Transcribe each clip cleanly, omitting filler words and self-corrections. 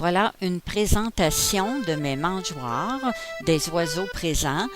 Voilà une présentation de mes mangeoires des oiseaux présents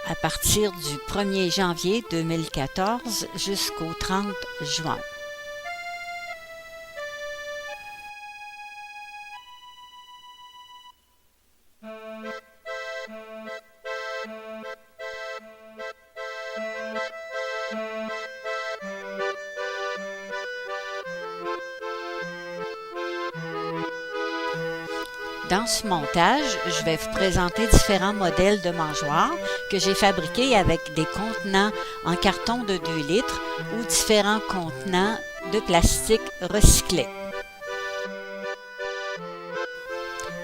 à partir du 1er janvier 2014 jusqu'au 30 juin. Dans ce montage, je vais vous présenter différents modèles de mangeoires que j'ai fabriqués avec des contenants en carton de 2 litres ou différents contenants de plastique recyclé.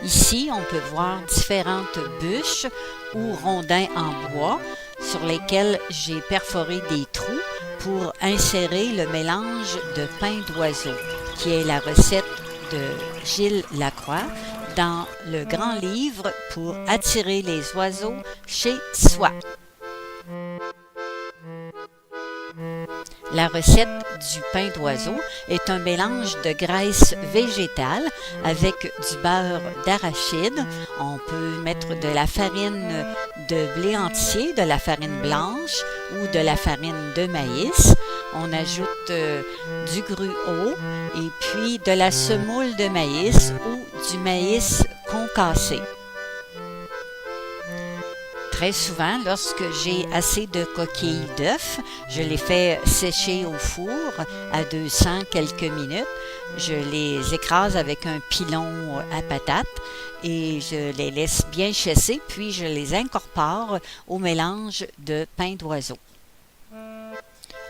Ici, on peut voir différentes bûches ou rondins en bois sur lesquels j'ai perforé des trous pour insérer le mélange de pain d'oiseau, qui est la recette de Gilles Lacroix dans le grand livre pour attirer les oiseaux chez soi. La recette du pain d'oiseau est un mélange de graisse végétale avec du beurre d'arachide. On peut mettre de la farine de blé entier, de la farine blanche ou de la farine de maïs. On ajoute du gruau et puis de la semoule de maïs ou du maïs concassé. Très souvent, lorsque j'ai assez de coquilles d'œufs, je les fais sécher au four à 200 quelques minutes. Je les écrase avec un pilon à patates et je les laisse bien chasser, puis je les incorpore au mélange de pain d'oiseau.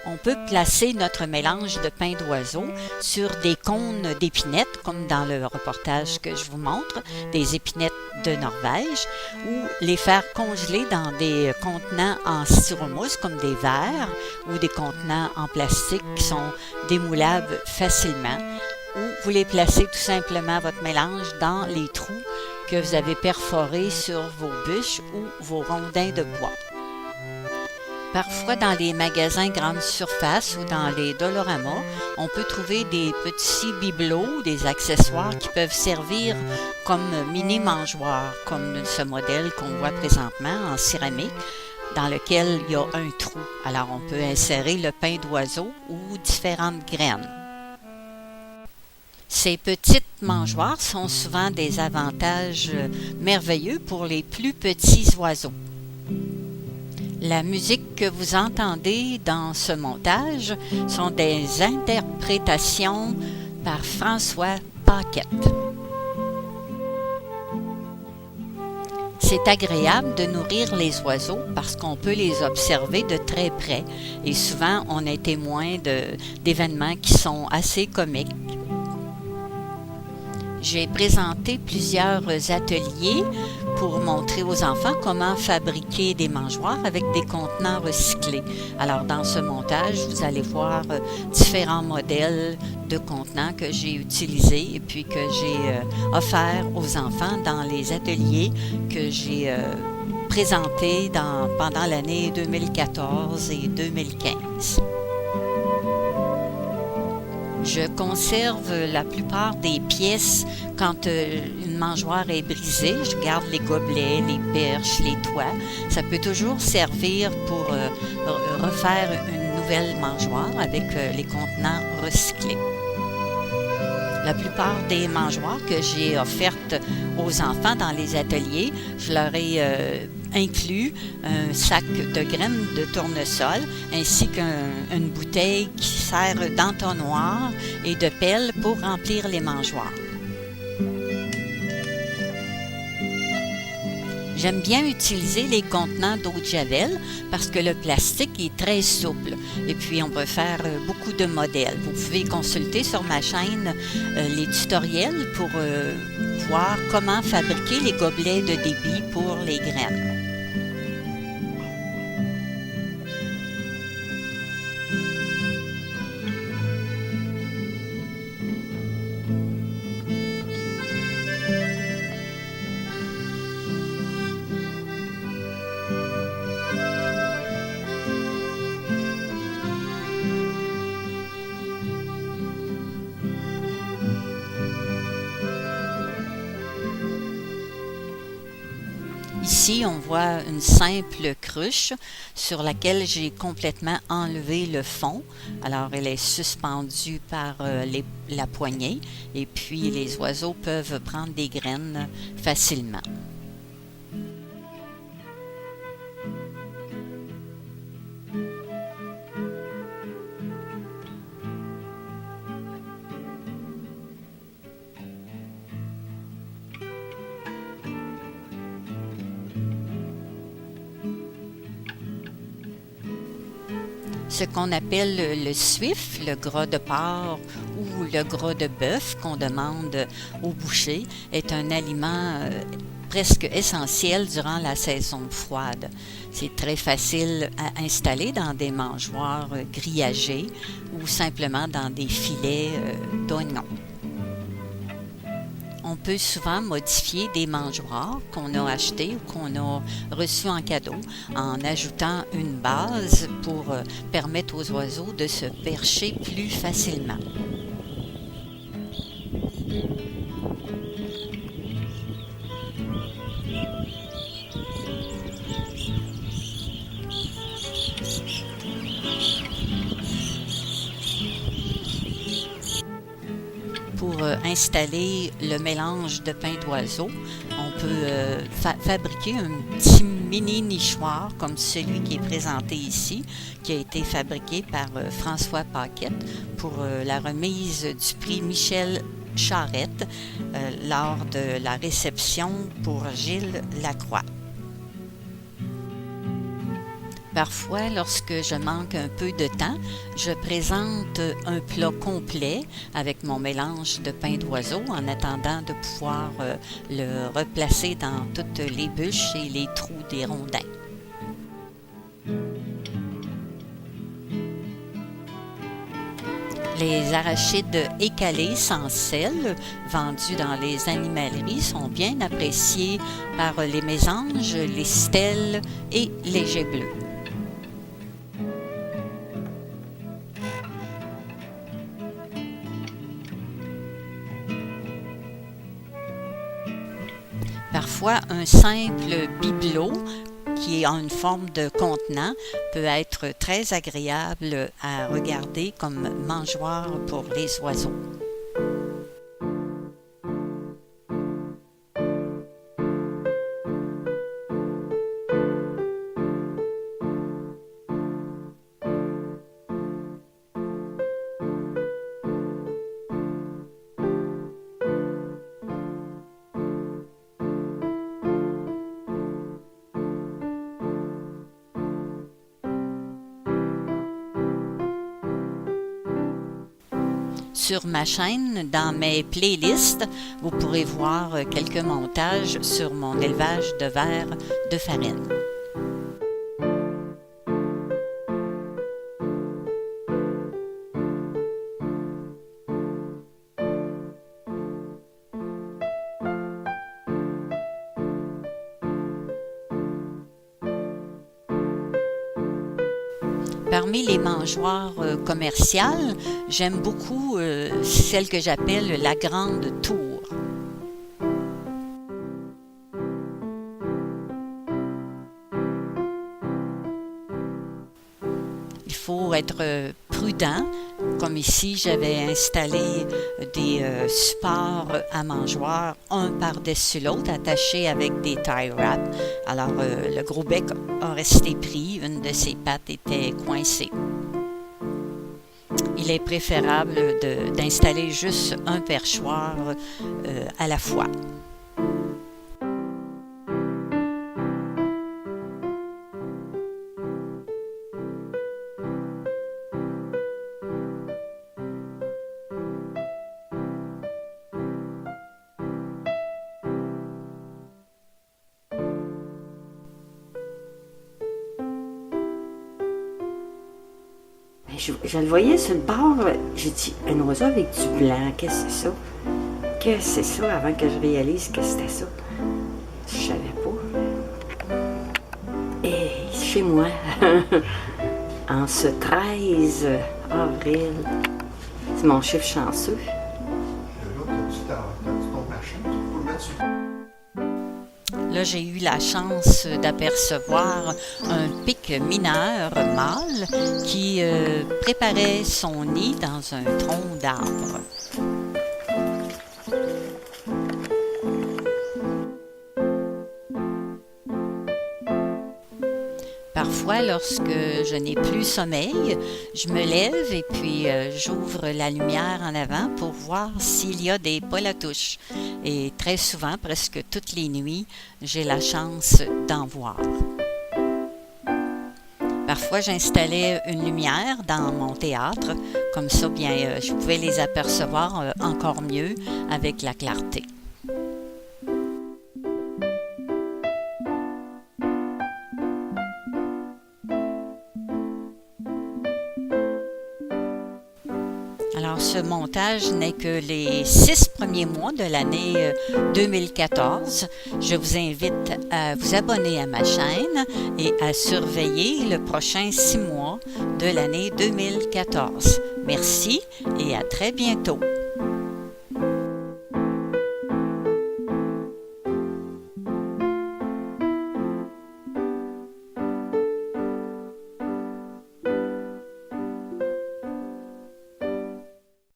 On peut placer notre mélange de pain d'oiseau sur des cônes d'épinettes, comme dans le reportage que je vous montre, des épinettes de Norvège, ou les faire congeler dans des contenants en styromousse, comme des verres, ou des contenants en plastique qui sont démoulables facilement, ou vous les placez tout simplement votre mélange dans les trous que vous avez perforés sur vos bûches ou vos rondins de bois. Parfois, dans les magasins grande surface ou dans les Dollarama, on peut trouver des petits bibelots, des accessoires qui peuvent servir comme mini-mangeoires, comme ce modèle qu'on voit présentement en céramique, dans lequel il y a un trou. Alors, on peut insérer le pain d'oiseau ou différentes graines. Ces petites mangeoires sont souvent des avantages merveilleux pour les plus petits oiseaux. La musique que vous entendez dans ce montage sont des interprétations par François Paquette. C'est agréable de nourrir les oiseaux parce qu'on peut les observer de très près et souvent on est témoin d'événements qui sont assez comiques. J'ai présenté plusieurs ateliers pour montrer aux enfants comment fabriquer des mangeoires avec des contenants recyclés. Alors, dans ce montage, vous allez voir différents modèles de contenants que j'ai utilisés et puis que j'ai offerts aux enfants dans les ateliers que j'ai présentés pendant l'année 2014 et 2015. Je conserve la plupart des pièces quand une mangeoire est brisée. Je garde les gobelets, les perches, les toits. Ça peut toujours servir pour refaire une nouvelle mangeoire avec les contenants recyclés. La plupart des mangeoires que j'ai offertes aux enfants dans les ateliers, je leur ai inclus un sac de graines de tournesol ainsi qu'une bouteille qui sert d'entonnoir et de pelle pour remplir les mangeoires. J'aime bien utiliser les contenants d'eau de Javel parce que le plastique est très souple et puis on peut faire beaucoup de modèles. Vous pouvez consulter sur ma chaîne les tutoriels pour voir comment fabriquer les gobelets de débit pour les graines. Ici, on voit une simple cruche sur laquelle j'ai complètement enlevé le fond. Alors, elle est suspendue par la poignée et puis les oiseaux peuvent prendre des graines facilement. Ce qu'on appelle le suif, le gras de porc ou le gras de bœuf qu'on demande au boucher, est un aliment presque essentiel durant la saison froide. C'est très facile à installer dans des mangeoires grillagées ou simplement dans des filets d'oignons. On peut souvent modifier des mangeoires qu'on a achetées ou qu'on a reçues en cadeau en ajoutant une base pour permettre aux oiseaux de se percher plus facilement. Pour installer le mélange de pain d'oiseau, on peut fabriquer un petit mini nichoir comme celui qui est présenté ici, qui a été fabriqué par François Paquette pour la remise du prix Michel Charette lors de la réception pour Gilles Lacroix. Parfois, lorsque je manque un peu de temps, je présente un plat complet avec mon mélange de pain d'oiseau en attendant de pouvoir le replacer dans toutes les bûches et les trous des rondins. Les arachides écalés sans sel, vendus dans les animaleries, sont bien appréciés par les mésanges, les stèles et les geais bleus. Parfois, un simple bibelot qui est en une forme de contenant peut être très agréable à regarder comme mangeoire pour les oiseaux. Sur ma chaîne, dans mes playlists, vous pourrez voir quelques montages sur mon élevage de vers de farine. Parmi les mangeoires commerciales, j'aime beaucoup celle que j'appelle la grande tour. Il faut être prudent. Comme ici, j'avais installé des supports à mangeoire, un par-dessus l'autre, attachés avec des tie wraps. Alors, le gros bec a resté pris, une de ses pattes était coincée. Il est préférable d'installer juste un perchoir à la fois. Je le voyais sur le bord, j'ai dit, un oiseau avec du blanc, qu'est-ce que c'est ça? Qu'est-ce que c'est ça avant que je réalise que c'était ça? Je savais pas. Et chez moi, en ce 13 avril, c'est mon chiffre chanceux. Là, j'ai eu la chance d'apercevoir un pic mineur mâle qui préparait son nid dans un tronc d'arbre. Parfois, lorsque je n'ai plus sommeil, je me lève et puis j'ouvre la lumière en avant pour voir s'il y a des poles-à-touches. Et très souvent, presque toutes les nuits, j'ai la chance d'en voir. Parfois, j'installais une lumière dans mon théâtre. Comme ça, bien, je pouvais les apercevoir encore mieux avec la clarté. Alors, ce montage n'est que les 6 premiers mois de l'année 2014. Je vous invite à vous abonner à ma chaîne et à surveiller le prochain 6 mois de l'année 2014. Merci et à très bientôt.